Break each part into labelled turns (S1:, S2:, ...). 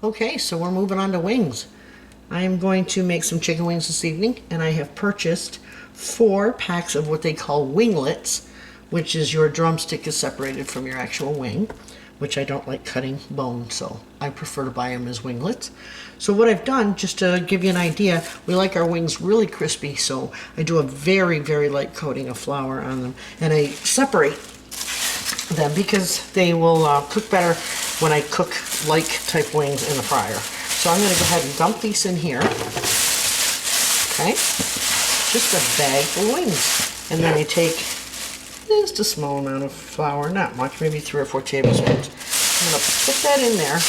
S1: Okay, so we're moving on to wings. I am going to make some chicken wings this evening, and I have purchased 4 packs of what they call winglets, which is your drumstick is separated from your actual wing, which I don't like cutting bone, so I prefer to buy them as winglets. So what I've done, just to give you an idea, we like our wings really crispy, so I do a very, very light coating of flour on them, and I separate them because they will cook better when I cook like type wings in the fryer. So I'm going to go ahead and dump these in here. Okay, just a bag of wings, and then I take just a small amount of flour, not much, maybe 3 or 4 tablespoons. I'm going to put that in there,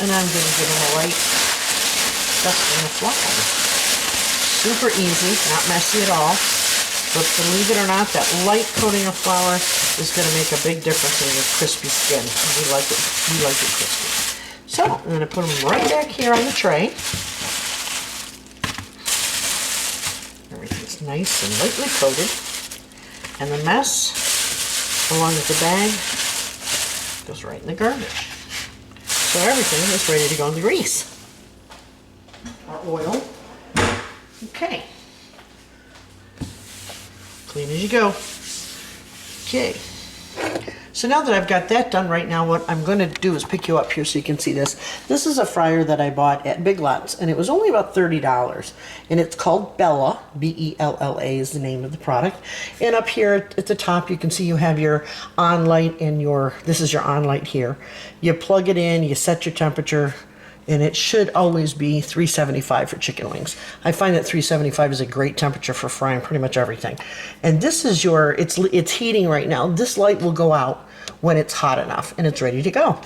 S1: and I'm going to give them a light dusting of flour. Super easy, not messy at all. But believe it or not, that light coating of flour is going to make a big difference in your crispy skin. We like it crispy. So I'm going to put them right back here on the tray. Everything's nice and lightly coated. And the mess, along with the bag, goes right in the garbage. So everything is ready to go in the grease. Our oil. Okay. Clean as you go. Okay. So now that I've got that done, right now what I'm going to do is pick you up here so you can see this. This is a fryer that I bought at Big Lots, and it was only about $30. And it's called Bella. B-E-L-L-A is the name of the product. And up here at the top you can see you have your on light and this is your on light here. You plug it in, you set your temperature, and it should always be 375 for chicken wings. I find that 375 is a great temperature for frying pretty much everything. And this is it's heating right now. This light will go out when it's hot enough and it's ready to go.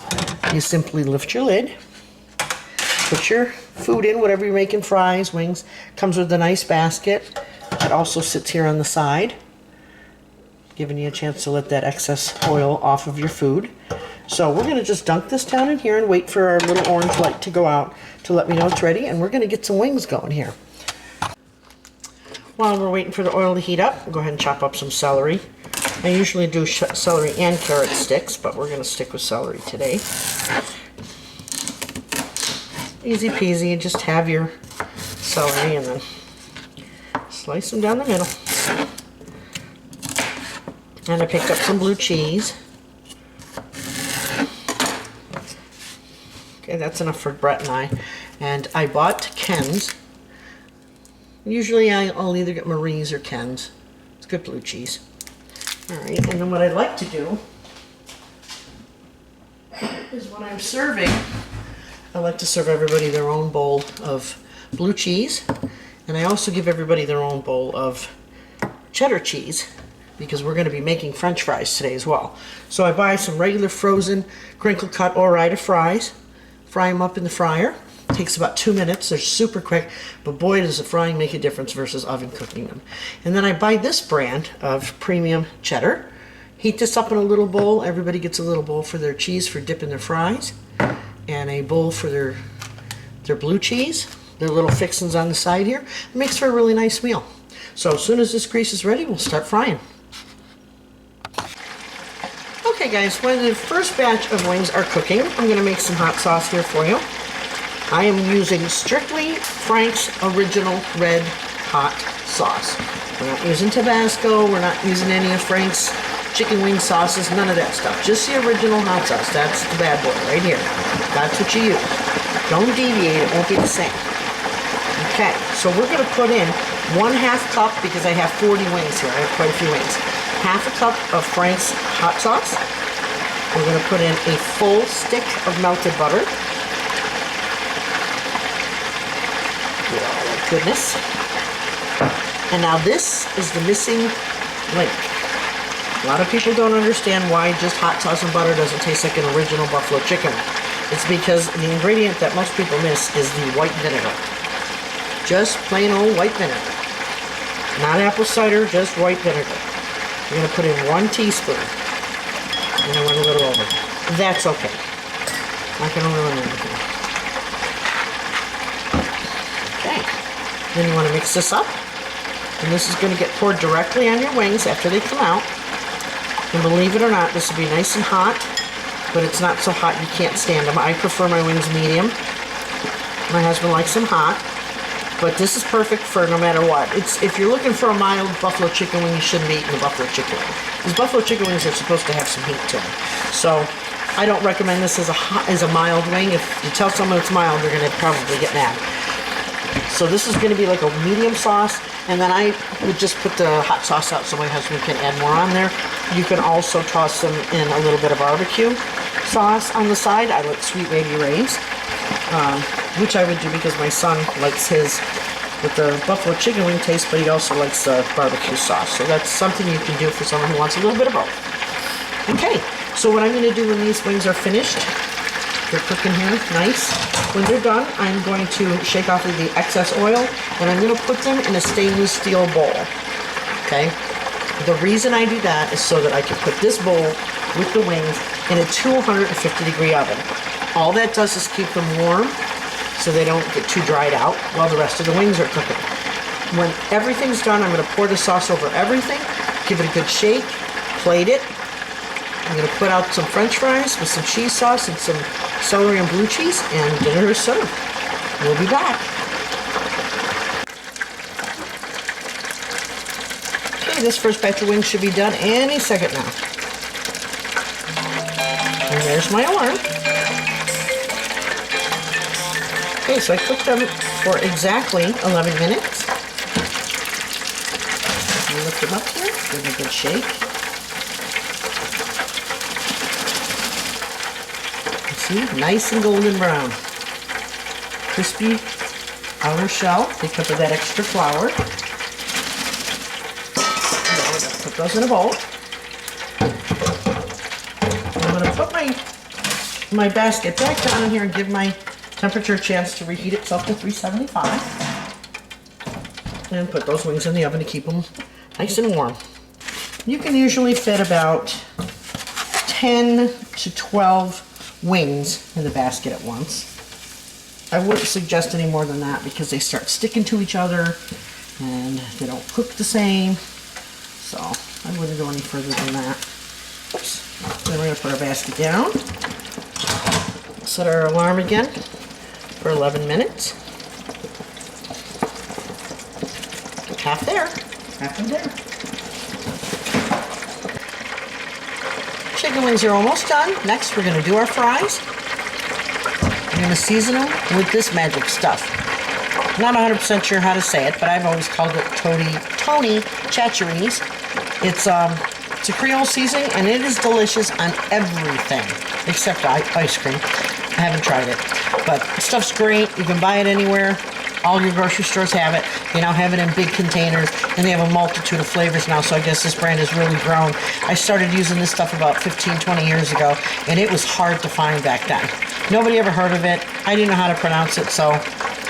S1: You simply lift your lid, put your food in, whatever you're making, fries, wings. Comes with a nice basket. It also sits here on the side, giving you a chance to let that excess oil off of your food. So we're going to just dunk this down in here and wait for our little orange light to go out to let me know it's ready, and we're going to get some wings going here. While we're waiting for the oil to heat up, we'll go ahead and chop up some celery. I usually do celery and carrot sticks, but we're going to stick with celery today. Easy peasy, just have your celery and then slice them down the middle. And I picked up some blue cheese. Okay, that's enough for Brett and I. And I bought Ken's. Usually I'll either get Marie's or Ken's. It's good blue cheese. Alright, and then what I'd like to do is when I'm serving, I like to serve everybody their own bowl of blue cheese. And I also give everybody their own bowl of cheddar cheese, because we're going to be making French fries today as well. So I buy some regular frozen crinkle cut Ore-Ida fries. Fry them up in the fryer. It takes about 2 minutes. They're super quick, but boy does the frying make a difference versus oven cooking them. And then I buy this brand of premium cheddar. Heat this up in a little bowl. Everybody gets a little bowl for their cheese for dipping their fries, and a bowl for their blue cheese, their little fixings on the side here. It makes for a really nice meal. So as soon as this grease is ready, we'll start frying. Okay guys, when the first batch of wings are cooking, I'm going to make some hot sauce here for you. I am using strictly Frank's original red hot sauce. We're not using Tabasco, we're not using any of Frank's chicken wing sauces, none of that stuff. Just the original hot sauce. That's the bad boy right here. That's what you use. Don't deviate, it won't be the same. Okay, so we're going to put in 1/2 cup, because I have 40 wings here. I have quite a few wings. 1/2 cup of Frank's hot sauce. We're going to put in a full stick of melted butter. Oh, goodness. And now this is the missing link. A lot of people don't understand why just hot sauce and butter doesn't taste like an original buffalo chicken. It's because the ingredient that most people miss is the white vinegar. Just plain old white vinegar. Not apple cider, just white vinegar. We're going to put in 1 teaspoon. And I went a little over. That's okay. Not going to ruin anything. Okay. Then you want to mix this up. And this is going to get poured directly on your wings after they come out. And believe it or not, this will be nice and hot. but it's not so hot you can't stand them. I prefer my wings medium. My husband likes them hot, but this is perfect for no matter what. If you're looking for a mild buffalo chicken wing, you shouldn't be eating the buffalo chicken wing. These buffalo chicken wings are supposed to have some heat to them. So I don't recommend this as a mild wing. If you tell someone it's mild, they're going to probably get mad. So this is going to be like a medium sauce, and then I would just put the hot sauce out so my husband can add more on there. You can also toss them in a little bit of barbecue sauce on the side. I like Sweet Baby Ray's, which I would do because my son likes his with the buffalo chicken wing taste, but he also likes the barbecue sauce. So that's something you can do for someone who wants a little bit of both. Okay, so what I'm going to do when these wings are finished, they're cooking here, nice. When they're done, I'm going to shake off the excess oil, and I'm going to put them in a stainless steel bowl, okay? The reason I do that is so that I can put this bowl with the wings in a 250-degree oven. All that does is keep them warm so they don't get too dried out while the rest of the wings are cooking. When everything's done, I'm going to pour the sauce over everything, give it a good shake, plate it. I'm going to put out some French fries with some cheese sauce and some celery and blue cheese, and dinner is served. We'll be back. Okay, this first batch of wings should be done any second now. And there's my alarm. Okay, so I cooked them for exactly 11 minutes. Let me lift them up here, give them a good shake. Nice and golden brown. Crispy outer shell. They cut with that extra flour. Now we're going to put those in a bowl. I'm going to put my basket back down in here and give my temperature a chance to reheat itself to 375. And put those wings in the oven to keep them nice and warm. You can usually fit about 10 to 12 wings in the basket at once. I wouldn't suggest any more than that because they start sticking to each other and they don't cook the same. So I wouldn't go any further than that. Oops. Then we're going to put our basket down. Set our alarm again for 11 minutes. Half there, half in there. Chicken wings are almost done. Next, we're going to do our fries. I'm going to season them with this magic stuff. I'm not 100% sure how to say it, but I've always called it Tony Chachere's. It's a Creole seasoning, and it is delicious on everything except ice cream. I haven't tried it, but stuff's great. You can buy it anywhere. All your grocery stores have it. They now have it in big containers, and they have a multitude of flavors now, so I guess this brand has really grown. I started using this stuff about 15, 20 years ago, and it was hard to find back then. Nobody ever heard of it. I didn't know how to pronounce it, so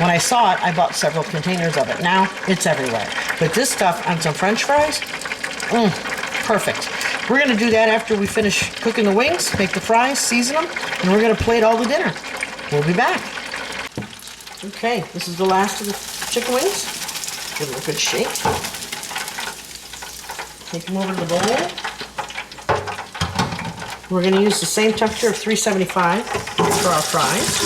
S1: when I saw it, I bought several containers of it. Now, it's everywhere. But this stuff on some French fries, perfect. We're going to do that after we finish cooking the wings, make the fries, season them, and we're going to plate all the dinner. We'll be back. Okay, this is the last of the chicken wings. Give them a good shake. Take them over to the bowl. We're going to use the same temperature of 375 for our fries.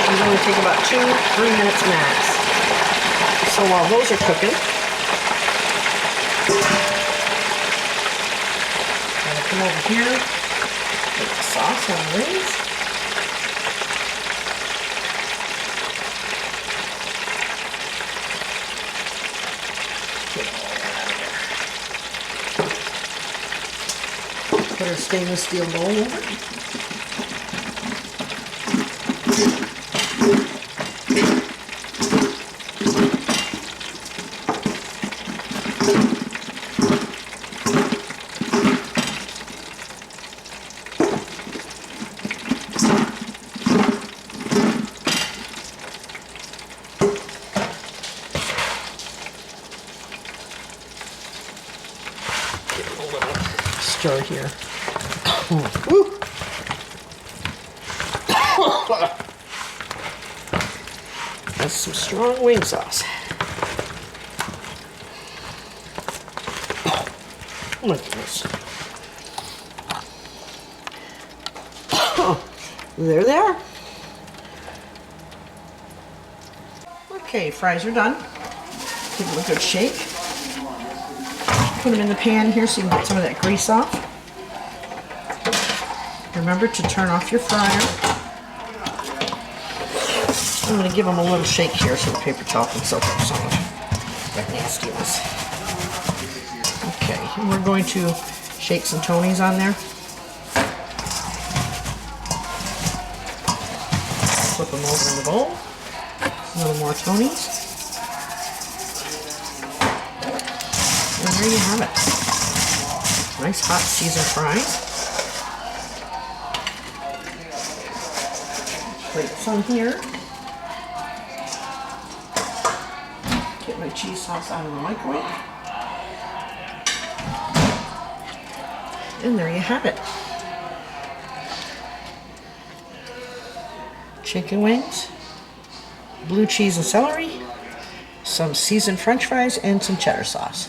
S1: It's going to take about 2-3 minutes max. So while those are cooking, come over here, put the sauce on the wings. Get all that out of there. Put our stainless steel bowl over. Stir here. Woo. That's some strong wing sauce. Look at this. There they are. Okay, fries are done. Give them a good shake. Put them in the pan here so you can get some of that grease off. Remember to turn off your fryer. I'm going to give them a little shake here so the paper towel can soak up some of that nastiness. Okay, and we're going to shake some Tonys on there. Flip them over in the bowl. A little more Tonys. And there you have it. Nice hot seasoned fries. Plate some here. Get my cheese sauce out of the microwave. And there you have it. Chicken wings, blue cheese and celery, some seasoned French fries, and some cheddar sauce.